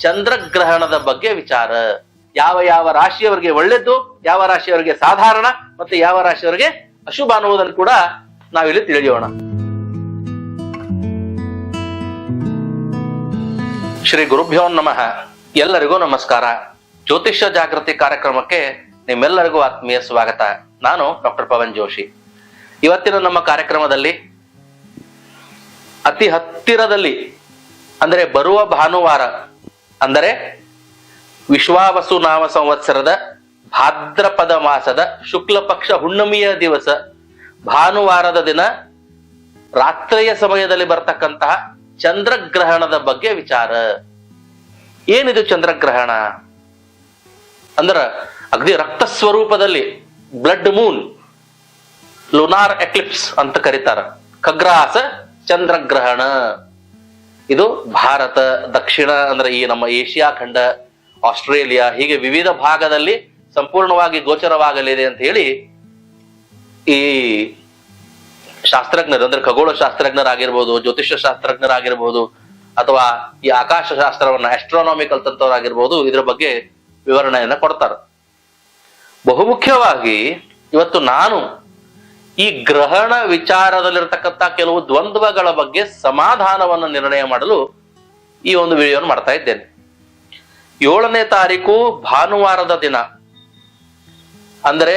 ಚಂದ್ರಗ್ರಹಣದ ಬಗ್ಗೆ ವಿಚಾರ. ಯಾವ ಯಾವ ರಾಶಿಯವರಿಗೆ ಒಳ್ಳೆದ್ದು, ಯಾವ ರಾಶಿಯವರಿಗೆ ಸಾಧಾರಣ, ಮತ್ತೆ ಯಾವ ರಾಶಿಯವರಿಗೆ ಅಶುಭ ಅನ್ನುವುದನ್ನು ಕೂಡ ನಾವಿಲ್ಲಿ ತಿಳಿಯೋಣ. ಶ್ರೀ ಗುರುಭ್ಯೋ ನಮಃ. ಎಲ್ಲರಿಗೂ ನಮಸ್ಕಾರ. ಜ್ಯೋತಿಷ್ಯ ಜಾಗೃತಿ ಕಾರ್ಯಕ್ರಮಕ್ಕೆ ನಿಮ್ಮೆಲ್ಲರಿಗೂ ಆತ್ಮೀಯ ಸ್ವಾಗತ. ನಾನು ಡಾಕ್ಟರ್ ಪವನ್ ಜೋಶಿ. ಇವತ್ತಿನ ನಮ್ಮ ಕಾರ್ಯಕ್ರಮದಲ್ಲಿ ಅತಿ ಹತ್ತಿರದಲ್ಲಿ ಅಂದರೆ ಬರುವ ಭಾನುವಾರ, ಅಂದರೆ ವಿಶ್ವಾವಸು ನಾಮ ಸಂವತ್ಸರದ ಭಾದ್ರಪದ ಮಾಸದ ಶುಕ್ಲ ಪಕ್ಷ ಹುಣ್ಣಿಮೆಯ ದಿವಸ ಭಾನುವಾರದ ದಿನ ರಾತ್ರಿಯ ಸಮಯದಲ್ಲಿ ಬರ್ತಕ್ಕಂತಹ ಚಂದ್ರಗ್ರಹಣದ ಬಗ್ಗೆ ವಿಚಾರ. ಏನಿದು ಚಂದ್ರಗ್ರಹಣ? ಅಂದ್ರ ಅಗದಿ ರಕ್ತ ಸ್ವರೂಪದಲ್ಲಿ ಬ್ಲಡ್ ಮೂನ್, ಲುನಾರ್ ಎಕ್ಲಿಪ್ಸ್ ಅಂತ ಕರೀತಾರ. ಖಗ್ರಾಸ ಚಂದ್ರಗ್ರಹಣ. ಇದು ಭಾರತ, ದಕ್ಷಿಣ ಅಂದ್ರೆ ಈ ನಮ್ಮ ಏಷ್ಯಾ ಖಂಡ, ಆಸ್ಟ್ರೇಲಿಯಾ, ಹೀಗೆ ವಿವಿಧ ಭಾಗದಲ್ಲಿ ಸಂಪೂರ್ಣವಾಗಿ ಗೋಚರವಾಗಲಿದೆ ಅಂತ ಹೇಳಿ ಈ ಶಾಸ್ತ್ರಜ್ಞರು ಅಂದ್ರೆ ಖಗೋಳ ಶಾಸ್ತ್ರಜ್ಞರಾಗಿರ್ಬೋದು, ಜ್ಯೋತಿಷ್ಯ ಶಾಸ್ತ್ರಜ್ಞರಾಗಿರ್ಬೋದು, ಅಥವಾ ಈ ಆಕಾಶ ಶಾಸ್ತ್ರವನ್ನ ಆಸ್ಟ್ರಾನಾಮಿಕಲ್ ತಂತ್ರವರಾಗಿರ್ಬೋದು, ಇದ್ರ ಬಗ್ಗೆ ವಿವರಣೆಯನ್ನ ಕೊಡ್ತಾರೆ. ಬಹುಮುಖ್ಯವಾಗಿ ಇವತ್ತು ನಾನು ಈ ಗ್ರಹಣ ವಿಚಾರದಲ್ಲಿರ್ತಕ್ಕಂಥ ಕೆಲವು ದ್ವಂದ್ವಗಳ ಬಗ್ಗೆ ಸಮಾಧಾನವನ್ನು ನಿರ್ಣಯ ಮಾಡಲು ಈ ಒಂದು ವಿಡಿಯೋವನ್ನು ಮಾಡ್ತಾ ಇದ್ದೇನೆ. 7ನೇ ತಾರೀಕು ಭಾನುವಾರದ ದಿನ, ಅಂದರೆ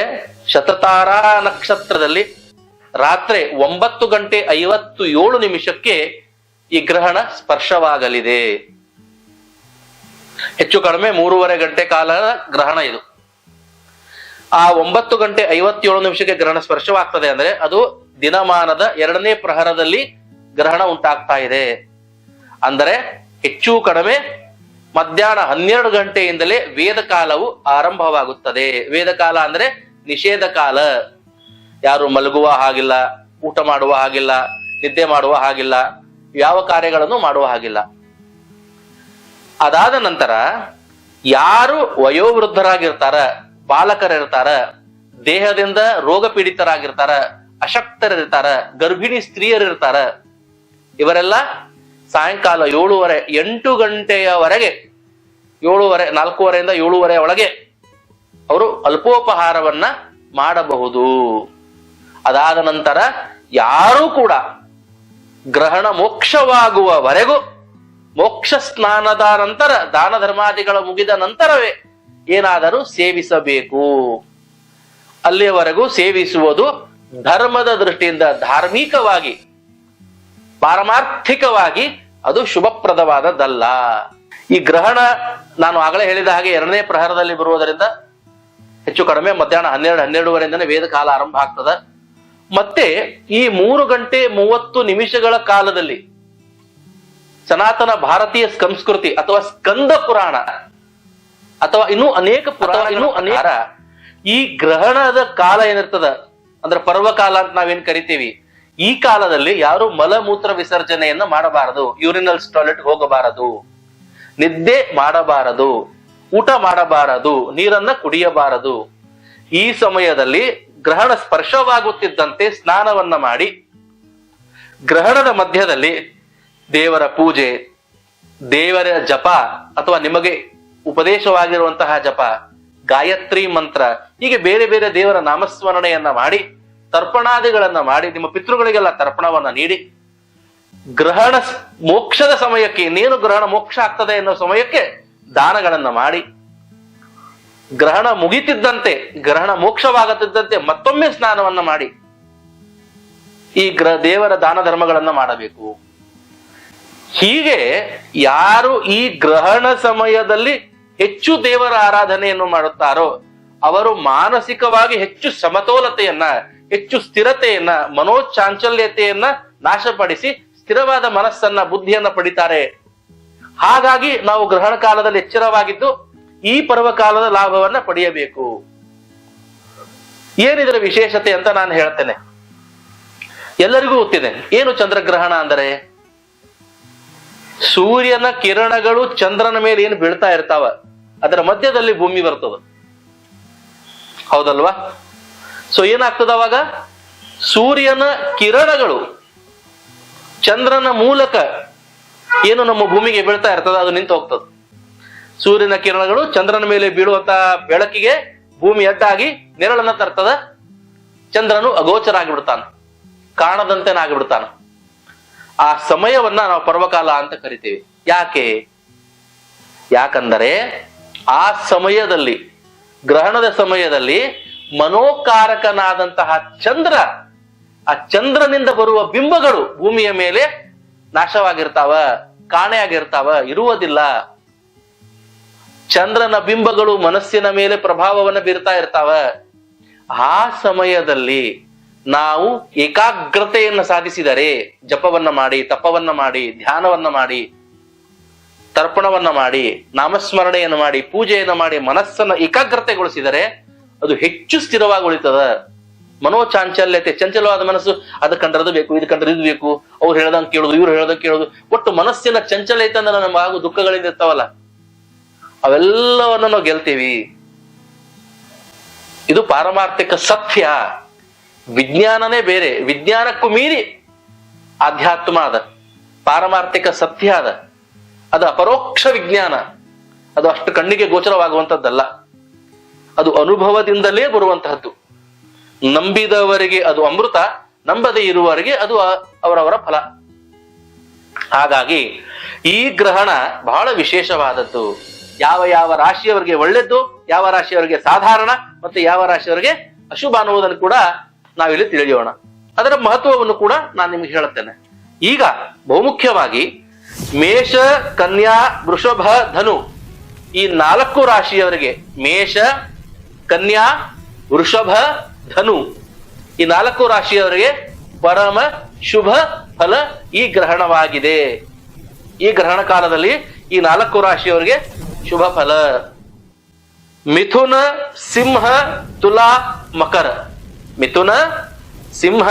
ಶತತಾರಾ ನಕ್ಷತ್ರದಲ್ಲಿ ರಾತ್ರಿ 9:57 ಈ ಗ್ರಹಣ ಸ್ಪರ್ಶವಾಗಲಿದೆ. ಹೆಚ್ಚು ಕಡಿಮೆ 3.5 ಗಂಟೆ ಕಾಲದ ಗ್ರಹಣ ಇದು. ಆ 9:57 ಗ್ರಹಣ ಸ್ಪರ್ಶವಾಗ್ತದೆ ಅಂದ್ರೆ ಅದು ದಿನಮಾನದ 2ನೇ ಪ್ರಹರದಲ್ಲಿ ಗ್ರಹಣ ಉಂಟಾಗ್ತಾ ಇದೆ. ಅಂದರೆ ಹೆಚ್ಚು ಕಡಿಮೆ ಮಧ್ಯಾಹ್ನ 12 ಗಂಟೆಯಿಂದಲೇ ವೇದ ಕಾಲವು ಆರಂಭವಾಗುತ್ತದೆ. ವೇದ ಕಾಲ ಅಂದ್ರೆ ನಿಷೇಧ ಕಾಲ. ಯಾರು ಮಲಗುವ ಹಾಗಿಲ್ಲ, ಊಟ ಮಾಡುವ ಹಾಗಿಲ್ಲ, ನಿದ್ದೆ ಮಾಡುವ ಹಾಗಿಲ್ಲ, ಯಾವ ಕಾರ್ಯಗಳನ್ನು ಮಾಡುವ ಹಾಗಿಲ್ಲ. ಅದಾದ ನಂತರ ಯಾರು ವಯೋವೃದ್ಧರಾಗಿರ್ತಾರ, ಬಾಲಕರಿರ್ತಾರ, ದೇಹದಿಂದ ರೋಗ ಪೀಡಿತರಾಗಿರ್ತಾರ, ಅಶಕ್ತರಿರ್ತಾರ, ಗರ್ಭಿಣಿ ಸ್ತ್ರೀಯರಿರ್ತಾರ, ಇವರೆಲ್ಲ ಸಾಯಂಕಾಲ 8 ಗಂಟೆಯವರೆಗೆ 4:15 7:30 ಒಳಗೆ ಅವರು ಅಲ್ಪೋಪಹಾರವನ್ನ ಮಾಡಬಹುದು. ಅದಾದ ನಂತರ ಯಾರೂ ಕೂಡ ಗ್ರಹಣ ಮೋಕ್ಷವಾಗುವವರೆಗೂ, ಮೋಕ್ಷ ಸ್ನಾನದ ನಂತರ, ದಾನ ಧರ್ಮಾದಿಗಳ ಮುಗಿದ ನಂತರವೇ ಏನಾದರೂ ಸೇವಿಸಬೇಕು. ಅಲ್ಲಿಯವರೆಗೂ ಸೇವಿಸುವುದು ಧರ್ಮದ ದೃಷ್ಟಿಯಿಂದ, ಧಾರ್ಮಿಕವಾಗಿ, ಪಾರಮಾರ್ಥಿಕವಾಗಿ ಅದು ಶುಭಪ್ರದವಾದದ್ದಲ್ಲ. ಈ ಗ್ರಹಣ ನಾನು ಆಗಲೇ ಹೇಳಿದ ಹಾಗೆ 2ನೇ ಪ್ರಹರದಲ್ಲಿ ಬರುವುದರಿಂದ ಹೆಚ್ಚು ಕಡಿಮೆ ಮಧ್ಯಾಹ್ನ 12-12:30 ವೇದ ಕಾಲ ಆರಂಭ ಆಗ್ತದ. ಮತ್ತೆ ಈ 3:30 ಕಾಲದಲ್ಲಿ ಸನಾತನ ಭಾರತೀಯ ಸಂಸ್ಕೃತಿ ಅಥವಾ ಸ್ಕಂದ ಪುರಾಣ ಅಥವಾ ಇನ್ನೂ ಅನೇಕ ಈ ಗ್ರಹಣದ ಕಾಲ ಏನಿರ್ತದ ಅಂದ್ರೆ ಪರ್ವಕಾಲ ಅಂತ ನಾವೇನ್ ಕರಿತೀವಿ, ಈ ಕಾಲದಲ್ಲಿ ಯಾರು ಮಲಮೂತ್ರ ವಿಸರ್ಜನೆಯನ್ನ ಮಾಡಬಾರದು, ಯೂರಿನಲ್ಸ್ ಟಾಯ್ಲೆಟ್ ಹೋಗಬಾರದು, ನಿದ್ದೆ ಮಾಡಬಾರದು, ಊಟ ಮಾಡಬಾರದು, ನೀರನ್ನ ಕುಡಿಯಬಾರದು. ಈ ಸಮಯದಲ್ಲಿ ಗ್ರಹಣ ಸ್ಪರ್ಶವಾಗುತ್ತಿದ್ದಂತೆ ಸ್ನಾನವನ್ನ ಮಾಡಿ ಗ್ರಹಣದ ಮಧ್ಯದಲ್ಲಿ ದೇವರ ಪೂಜೆ, ದೇವರ ಜಪ ಅಥವಾ ನಿಮಗೆ ಉಪದೇಶವಾಗಿರುವಂತಹ ಜಪ, ಗಾಯತ್ರಿ ಮಂತ್ರ, ಹೀಗೆ ಬೇರೆ ಬೇರೆ ದೇವರ ನಾಮಸ್ಮರಣೆಯನ್ನ ಮಾಡಿ, ತರ್ಪಣಾದಿಗಳನ್ನ ಮಾಡಿ, ನಿಮ್ಮ ಪಿತೃಗಳಿಗೆಲ್ಲ ತರ್ಪಣವನ್ನ ನೀಡಿ, ಗ್ರಹಣ ಮೋಕ್ಷದ ಸಮಯಕ್ಕೆ, ಇನ್ನೇನು ಗ್ರಹಣ ಮೋಕ್ಷ ಆಗ್ತದೆ ಎನ್ನುವ ಸಮಯಕ್ಕೆ ದಾನಗಳನ್ನ ಮಾಡಿ, ಗ್ರಹಣ ಮುಗಿತಿದ್ದಂತೆ, ಗ್ರಹಣ ಮೋಕ್ಷವಾಗುತ್ತಿದ್ದಂತೆ ಮತ್ತೊಮ್ಮೆ ಸ್ನಾನವನ್ನ ಮಾಡಿ ಈ ದೇವರ ದಾನ ಧರ್ಮಗಳನ್ನ ಮಾಡಬೇಕು. ಹೀಗೆ ಯಾರು ಈ ಗ್ರಹಣ ಸಮಯದಲ್ಲಿ ಹೆಚ್ಚು ದೇವರ ಆರಾಧನೆಯನ್ನು ಮಾಡುತ್ತಾರೋ ಅವರು ಮಾನಸಿಕವಾಗಿ ಹೆಚ್ಚು ಸಮತೋಲತೆಯನ್ನ, ಹೆಚ್ಚು ಸ್ಥಿರತೆಯನ್ನ, ಮನೋಚಾಂಚಲ್ಯತೆಯನ್ನ ನಾಶಪಡಿಸಿ ಸ್ಥಿರವಾದ ಮನಸ್ಸನ್ನ, ಬುದ್ಧಿಯನ್ನ ಪಡಿತಾರೆ. ಹಾಗಾಗಿ ನಾವು ಗ್ರಹಣ ಕಾಲದಲ್ಲಿ ಎಚ್ಚರವಾಗಿದ್ದು ಈ ಪರ್ವಕಾಲದ ಲಾಭವನ್ನ ಪಡೆಯಬೇಕು. ಏನಿದರ ವಿಶೇಷತೆ ಅಂತ ನಾನು ಹೇಳ್ತೇನೆ. ಎಲ್ಲರಿಗೂ ಗೊತ್ತಿದೆ ಏನು ಚಂದ್ರಗ್ರಹಣ ಅಂದರೆ. ಸೂರ್ಯನ ಕಿರಣಗಳು ಚಂದ್ರನ ಮೇಲೆ ಏನು ಬೀಳ್ತಾ ಇರ್ತಾವ, ಅದರ ಮಧ್ಯದಲ್ಲಿ ಭೂಮಿ ಬರ್ತದ, ಹೌದಲ್ವಾ? ಸೊ ಏನಾಗ್ತದ ಅವಾಗ? ಸೂರ್ಯನ ಕಿರಣಗಳು ಚಂದ್ರನ ಮೂಲಕ ಏನು ನಮ್ಮ ಭೂಮಿಗೆ ಬೀಳ್ತಾ ಇರ್ತದ ಅದು ನಿಂತು ಹೋಗ್ತದ. ಸೂರ್ಯನ ಕಿರಣಗಳು ಚಂದ್ರನ ಮೇಲೆ ಬೀಳುವಂತಹ ಬೆಳಕಿಗೆ ಭೂಮಿ ಅಡ್ಡಾಗಿ ನೆರಳನ್ನ ತರ್ತದ. ಚಂದ್ರನು ಅಗೋಚರ ಆಗಿಬಿಡ್ತಾನ, ಕಾಣದಂತೆನಾಗಿಬಿಡ್ತಾನ. ಆ ಸಮಯವನ್ನ ನಾವು ಪರ್ವಕಾಲ ಅಂತ ಕರಿತೀವಿ. ಯಾಕಂದರೆ ಆ ಸಮಯದಲ್ಲಿ, ಗ್ರಹಣದ ಸಮಯದಲ್ಲಿ ಮನೋಕಾರಕನಾದಂತಹ ಚಂದ್ರ, ಆ ಚಂದ್ರನಿಂದ ಬರುವ ಬಿಂಬಗಳು ಭೂಮಿಯ ಮೇಲೆ ನಾಶವಾಗಿರ್ತಾವ, ಕಾಣೆಯಾಗಿರ್ತಾವ, ಇರುವುದಿಲ್ಲ. ಚಂದ್ರನ ಬಿಂಬಗಳು ಮನಸ್ಸಿನ ಮೇಲೆ ಪ್ರಭಾವವನ್ನು ಬೀರ್ತಾ ಇರ್ತಾವ. ಆ ಸಮಯದಲ್ಲಿ ನಾವು ಏಕಾಗ್ರತೆಯನ್ನು ಸಾಧಿಸಿದರೆ, ಜಪವನ್ನ ಮಾಡಿ, ತಪವನ್ನ ಮಾಡಿ, ಧ್ಯಾನವನ್ನ ಮಾಡಿ, ತರ್ಪಣವನ್ನ ಮಾಡಿ, ನಾಮಸ್ಮರಣೆಯನ್ನು ಮಾಡಿ, ಪೂಜೆಯನ್ನು ಮಾಡಿ, ಮನಸ್ಸನ್ನ ಏಕಾಗ್ರತೆಗೊಳಿಸಿದರೆ ಅದು ಹೆಚ್ಚು ಸ್ಥಿರವಾಗಿ ಉಳಿತದ. ಮನೋಚಾಂಚಲ್ಯತೆ, ಚಂಚಲವಾದ ಮನಸ್ಸು, ಅದು ಕಂಡ್ರದು ಬೇಕು, ಇದು ಕಂಡ್ರೆ ಇದು ಬೇಕು, ಅವ್ರು ಹೇಳ್ದಂಗೆ ಕೇಳುದು, ಇವ್ರು ಹೇಳ್ದಂಗೆ ಕೇಳುದು, ಒಟ್ಟು ಮನಸ್ಸಿನ ಚಂಚಲತೆ ನಮ್ಮ ಹಾಗೂ ದುಃಖಗಳಿಂದ ಇರ್ತಾವಲ್ಲ, ಅವೆಲ್ಲವನ್ನು ನಾವು ಗೆಲ್ತೀವಿ. ಇದು ಪಾರಮಾರ್ಥಿಕ ಸತ್ಯ. ವಿಜ್ಞಾನನೇ ಬೇರೆ, ವಿಜ್ಞಾನಕ್ಕೂ ಮೀರಿ ಆಧ್ಯಾತ್ಮ ಅದ, ಪಾರಮಾರ್ಥಿಕ ಸತ್ಯ ಅದ. ಅದು ಅಪರೋಕ್ಷ ವಿಜ್ಞಾನ, ಅದು ಅಷ್ಟು ಕಣ್ಣಿಗೆ ಗೋಚರವಾಗುವಂಥದ್ದಲ್ಲ, ಅದು ಅನುಭವದಿಂದಲೇ ಬರುವಂತಹದ್ದು. ನಂಬಿದವರಿಗೆ ಅದು ಅಮೃತ, ನಂಬದೇ ಇರುವವರಿಗೆ ಅದು ಅವರವರ ಫಲ. ಹಾಗಾಗಿ ಈ ಗ್ರಹಣ ಬಹಳ ವಿಶೇಷವಾದದ್ದು. ಯಾವ ಯಾವ ರಾಶಿಯವರಿಗೆ ಒಳ್ಳೆದ್ದು, ಯಾವ ರಾಶಿಯವರಿಗೆ ಸಾಧಾರಣ, ಮತ್ತೆ ಯಾವ ರಾಶಿಯವರಿಗೆ ಅಶುಭ ಅನ್ನುವುದನ್ನು ಕೂಡ ನಾವಿಲ್ಲಿ ತಿಳಿಯೋಣ. ಅದರ ಮಹತ್ವವನ್ನು ಕೂಡ ನಾನು ನಿಮ್ಗೆ ಹೇಳುತ್ತೇನೆ. ಈಗ ಬಹುಮುಖ್ಯವಾಗಿ ಮೇಷ, ಕನ್ಯಾ, ವೃಷಭ, ಧನು ಈ 4 ರಾಶಿಯವರಿಗೆ, ಮೇಷ, ಕನ್ಯಾ, ವೃಷಭ, ಧನು ಈ 4 ರಾಶಿಯವರಿಗೆ ಪರಮ ಶುಭ ಫಲ ಈ ಗ್ರಹಣವಾಗಿದೆ. ಈ ಗ್ರಹಣ ಕಾಲದಲ್ಲಿ ಈ 4 ರಾಶಿಯವರಿಗೆ ಶುಭ ಫಲ. ಮಿಥುನ, ಸಿಂಹ, ತುಲಾ, ಮಕರ. ಮಿಥುನ, ಸಿಂಹ,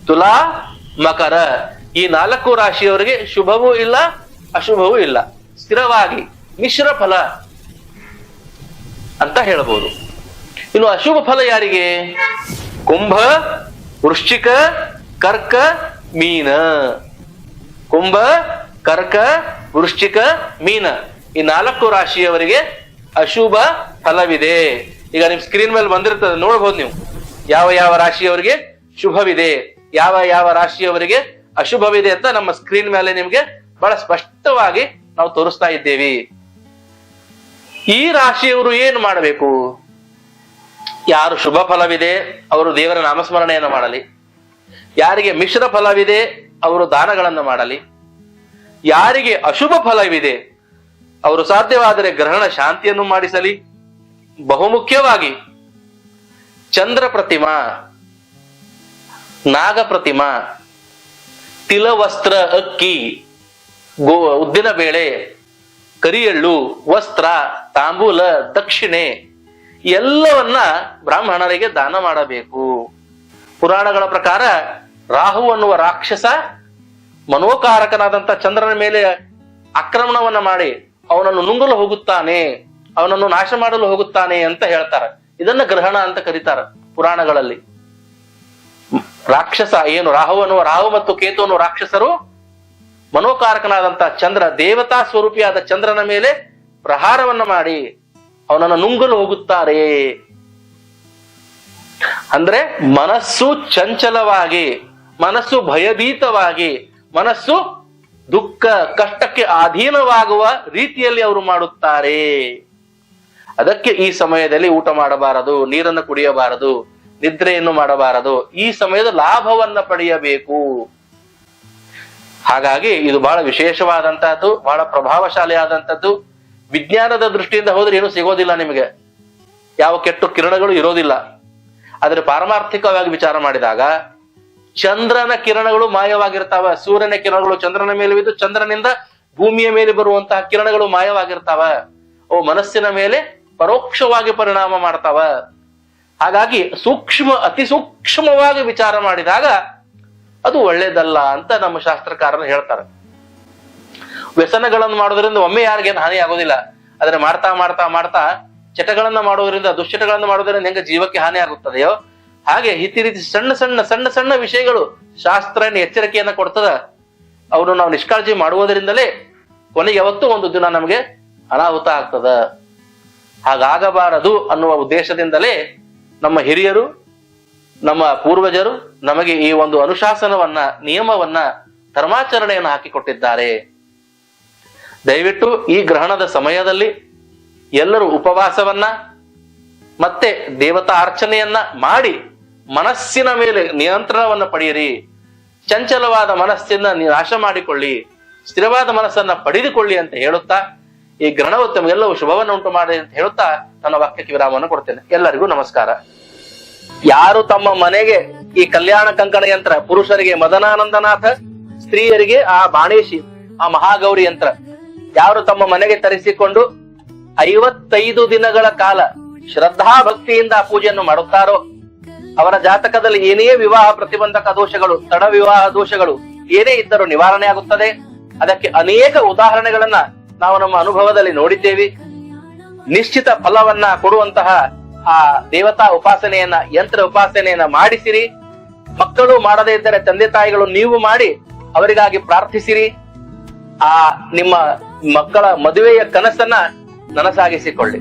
ತುಲಾ, ಮಕರ ಈ 4 ರಾಶಿಯವರಿಗೆ ಶುಭವೂ ಇಲ್ಲ, ಅಶುಭವೂ ಇಲ್ಲ, ಸ್ಥಿರವಾಗಿ ಮಿಶ್ರ ಫಲ ಅಂತ ಹೇಳಬಹುದು. ಇನ್ನು ಅಶುಭ ಫಲ ಯಾರಿಗೆ? ಕುಂಭ, ವೃಶ್ಚಿಕ, ಕರ್ಕ, ಮೀನ. ಕುಂಭ, ಕರ್ಕ, ವೃಶ್ಚಿಕ, ಮೀನ ಈ 4 ರಾಶಿಯವರಿಗೆ ಅಶುಭ ಫಲವಿದೆ. ಈಗ ನಿಮ್ ಸ್ಕ್ರೀನ್ ಮೇಲೆ ಬಂದಿರ್ತದೆ, ನೋಡ್ಬೋದು ನೀವು ಯಾವ ಯಾವ ರಾಶಿಯವರಿಗೆ ಶುಭವಿದೆ, ಯಾವ ಯಾವ ರಾಶಿಯವರಿಗೆ ಅಶುಭವಿದೆ ಅಂತ ನಮ್ಮ ಸ್ಕ್ರೀನ್ ಮೇಲೆ ನಿಮ್ಗೆ ಬಹಳ ಸ್ಪಷ್ಟವಾಗಿ ನಾವು ತೋರಿಸ್ತಾ ಇದ್ದೇವೆ. ಈ ರಾಶಿಯವರು ಏನು ಮಾಡಬೇಕು? ಯಾರು ಶುಭ ಫಲವಿದೆ ಅವರು ದೇವರ ನಾಮಸ್ಮರಣೆಯನ್ನು ಮಾಡಲಿ. ಯಾರಿಗೆ ಮಿಶ್ರ ಫಲವಿದೆ ಅವರು ದಾನಗಳನ್ನು ಮಾಡಲಿ. ಯಾರಿಗೆ ಅಶುಭ ಫಲವಿದೆ ಅವರು ಸಾಧ್ಯವಾದರೆ ಗ್ರಹಣ ಶಾಂತಿಯನ್ನು ಮಾಡಿಸಲಿ. ಬಹುಮುಖ್ಯವಾಗಿ ಚಂದ್ರ ಪ್ರತಿಮಾ, ನಾಗ ಪ್ರತಿಮಾ, ತಿಲವಸ್ತ್ರ, ಅಕ್ಕಿ, ಉದ್ದಿನ ಬೇಳೆ, ಕರಿಯಳ್ಳು, ವಸ್ತ್ರ, ತಾಂಬೂಲ, ದಕ್ಷಿಣೆ ಎಲ್ಲವನ್ನ ಬ್ರಾಹ್ಮಣರಿಗೆ ದಾನ ಮಾಡಬೇಕು. ಪುರಾಣಗಳ ಪ್ರಕಾರ ರಾಹು ಅನ್ನುವ ರಾಕ್ಷಸ ಮನೋಕಾರಕನಾದಂತ ಚಂದ್ರನ ಮೇಲೆ ಆಕ್ರಮಣವನ್ನ ಮಾಡಿ ಅವನನ್ನು ನುಂಗಲು ಹೋಗುತ್ತಾನೆ, ಅವನನ್ನು ನಾಶ ಮಾಡಲು ಹೋಗುತ್ತಾನೆ ಅಂತ ಹೇಳ್ತಾರೆ. ಇದನ್ನ ಗ್ರಹಣ ಅಂತ ಕರೀತಾರ ಪುರಾಣಗಳಲ್ಲಿ. ರಾಕ್ಷಸ ಏನು ರಾಹು ಮತ್ತು ಕೇತು ಅನ್ನುವ ರಾಕ್ಷಸರು ಮನೋಕಾರಕನಾದಂತ ಚಂದ್ರ, ದೇವತಾ ಸ್ವರೂಪಿಯಾದ ಚಂದ್ರನ ಮೇಲೆ ಪ್ರಹಾರವನ್ನ ಮಾಡಿ ಅವನನ್ನು ನುಂಗಲು ಹೋಗುತ್ತಾರೆ. ಅಂದ್ರೆ ಮನಸ್ಸು ಚಂಚಲವಾಗಿ, ಮನಸ್ಸು ಭಯಭೀತವಾಗಿ, ಮನಸ್ಸು ದುಃಖ ಕಷ್ಟಕ್ಕೆ ಅಧೀನವಾಗುವ ರೀತಿಯಲ್ಲಿ ಅವರು ಮಾಡುತ್ತಾರೆ. ಅದಕ್ಕೆ ಈ ಸಮಯದಲ್ಲಿ ಊಟ ಮಾಡಬಾರದು, ನೀರನ್ನು ಕುಡಿಯಬಾರದು, ನಿದ್ರೆಯನ್ನು ಮಾಡಬಾರದು. ಈ ಸಮಯದ ಲಾಭವನ್ನ ಪಡೆಯಬೇಕು. ಹಾಗಾಗಿ ಇದು ಬಹಳ ವಿಶೇಷವಾದಂತಹದ್ದು, ಬಹಳ ಪ್ರಭಾವಶಾಲಿಯಾದಂಥದ್ದು. ವಿಜ್ಞಾನದ ದೃಷ್ಟಿಯಿಂದ ಹೋದ್ರೆ ಏನು ಸಿಗೋದಿಲ್ಲ ನಿಮಗೆ, ಯಾವ ಕೆಟ್ಟ ಕಿರಣಗಳು ಇರೋದಿಲ್ಲ. ಆದ್ರೆ ಪಾರಮಾರ್ಥಿಕವಾಗಿ ವಿಚಾರ ಮಾಡಿದಾಗ ಚಂದ್ರನ ಕಿರಣಗಳು ಮಾಯವಾಗಿರ್ತಾವ. ಸೂರ್ಯನ ಕಿರಣಗಳು ಚಂದ್ರನ ಮೇಲೆ ಬಿದ್ದು ಚಂದ್ರನಿಂದ ಭೂಮಿಯ ಮೇಲೆ ಬರುವಂತಹ ಕಿರಣಗಳು ಮಾಯವಾಗಿರ್ತಾವ. ಅವು ಮನಸ್ಸಿನ ಮೇಲೆ ಪರೋಕ್ಷವಾಗಿ ಪರಿಣಾಮ ಮಾಡ್ತಾವ. ಹಾಗಾಗಿ ಅತಿ ಸೂಕ್ಷ್ಮವಾಗಿ ವಿಚಾರ ಮಾಡಿದಾಗ ಅದು ಒಳ್ಳೇದಲ್ಲ ಅಂತ ನಮ್ಮ ಶಾಸ್ತ್ರಕಾರರು ಹೇಳ್ತಾರೆ. ವ್ಯಸನಗಳನ್ನು ಮಾಡೋದ್ರಿಂದ ಒಮ್ಮೆ ಯಾರಿಗೇನು ಹಾನಿ ಆಗೋದಿಲ್ಲ. ಆದ್ರೆ ಮಾಡ್ತಾ ಮಾಡ್ತಾ ಮಾಡ್ತಾ ಚಟಗಳನ್ನ ಮಾಡೋದ್ರಿಂದ, ದುಶ್ಚಟಗಳನ್ನ ಮಾಡೋದ್ರಿಂದ ಹೆಂಗ ಜೀವಕ್ಕೆ ಹಾನಿ ಆಗುತ್ತದೆಯೋ ಹಾಗೆ ಇತಿ ರೀತಿ ಸಣ್ಣ ಸಣ್ಣ ಸಣ್ಣ ಸಣ್ಣ ವಿಷಯಗಳು ಶಾಸ್ತ್ರ ಎಚ್ಚರಿಕೆಯನ್ನ ಕೊಡ್ತದ. ಅವನು ನಾವು ನಿಷ್ಕಾಳಜಿ ಮಾಡುವುದರಿಂದಲೇ ಕೊನೆಗೆ ಯಾವತ್ತೂ ಒಂದು ದಿನ ನಮಗೆ ಅನಾಹುತ ಆಗ್ತದ. ಹಾಗಾಗಬಾರದು ಅನ್ನುವ ಉದ್ದೇಶದಿಂದಲೇ ನಮ್ಮ ಹಿರಿಯರು, ನಮ್ಮ ಪೂರ್ವಜರು ನಮಗೆ ಈ ಒಂದು ಅನುಶಾಸನವನ್ನ, ನಿಯಮವನ್ನ, ಧರ್ಮಾಚರಣೆಯನ್ನು ಹಾಕಿಕೊಟ್ಟಿದ್ದಾರೆ. ದಯವಿಟ್ಟು ಈ ಗ್ರಹಣದ ಸಮಯದಲ್ಲಿ ಎಲ್ಲರೂ ಉಪವಾಸವನ್ನ ಮತ್ತೆ ದೇವತಾ ಅರ್ಚನೆಯನ್ನ ಮಾಡಿ ಮನಸ್ಸಿನ ಮೇಲೆ ನಿಯಂತ್ರಣವನ್ನ ಪಡೆಯಿರಿ. ಚಂಚಲವಾದ ಮನಸ್ಸನ್ನ ನಾಶ ಮಾಡಿಕೊಳ್ಳಿ, ಸ್ಥಿರವಾದ ಮನಸ್ಸನ್ನ ಪಡೆದುಕೊಳ್ಳಿ ಅಂತ ಹೇಳುತ್ತಾ, ಈ ಗ್ರಹಣವು ತಮಗೆಲ್ಲವೂ ಶುಭವನ್ನು ಉಂಟು ಮಾಡಿ ಅಂತ ಹೇಳುತ್ತಾ ನನ್ನ ವಾಕ್ಯಕ್ಕೆ ವಿರಾಮವನ್ನು ಕೊಡ್ತೇನೆ. ಎಲ್ಲರಿಗೂ ನಮಸ್ಕಾರ. ಯಾರು ತಮ್ಮ ಮನೆಗೆ ಈ ಕಲ್ಯಾಣ ಕಂಕಣ ಯಂತ್ರ, ಪುರುಷರಿಗೆ ಮದನಾನಂದನಾಥ, ಸ್ತ್ರೀಯರಿಗೆ ಆ ಬಾಣೇಶಿ, ಆ ಮಹಾಗೌರಿ ಯಂತ್ರ ಯಾರು ತಮ್ಮ ಮನೆಗೆ ತರಿಸಿಕೊಂಡು 55 ದಿನಗಳ ಕಾಲ ಶ್ರದ್ಧಾ ಭಕ್ತಿಯಿಂದ ಆ ಪೂಜೆಯನ್ನು ಮಾಡುತ್ತಾರೋ ಅವರ ಜಾತಕದಲ್ಲಿ ಏನೇ ವಿವಾಹ ಪ್ರತಿಬಂಧಕ ದೋಷಗಳು, ತಡ ವಿವಾಹ ದೋಷಗಳು ಏನೇ ಇದ್ದರೂ ನಿವಾರಣೆ ಆಗುತ್ತದೆ. ಅದಕ್ಕೆ ಅನೇಕ ಉದಾಹರಣೆಗಳನ್ನ ನಾವು ನಮ್ಮ ಅನುಭವದಲ್ಲಿ ನೋಡಿದ್ದೇವೆ. ನಿಶ್ಚಿತ ಫಲವನ್ನ ಕೊಡುವಂತಹ ಆ ದೇವತಾ ಉಪಾಸನೆಯನ್ನ, ಯಂತ್ರ ಉಪಾಸನೆಯನ್ನ ಮಾಡಿಸಿರಿ. ಮಕ್ಕಳು ಮಾಡದೇ ಇದ್ದರೆ ತಂದೆ ತಾಯಿಗಳು ನೀವು ಮಾಡಿ ಅವರಿಗಾಗಿ ಪ್ರಾರ್ಥಿಸಿರಿ. ಆ ನಿಮ್ಮ ಮಕ್ಕಳ ಮದುವೆಯ ಕನಸನ್ನ ನನಸಾಗಿಸಿಕೊಳ್ಳಿ.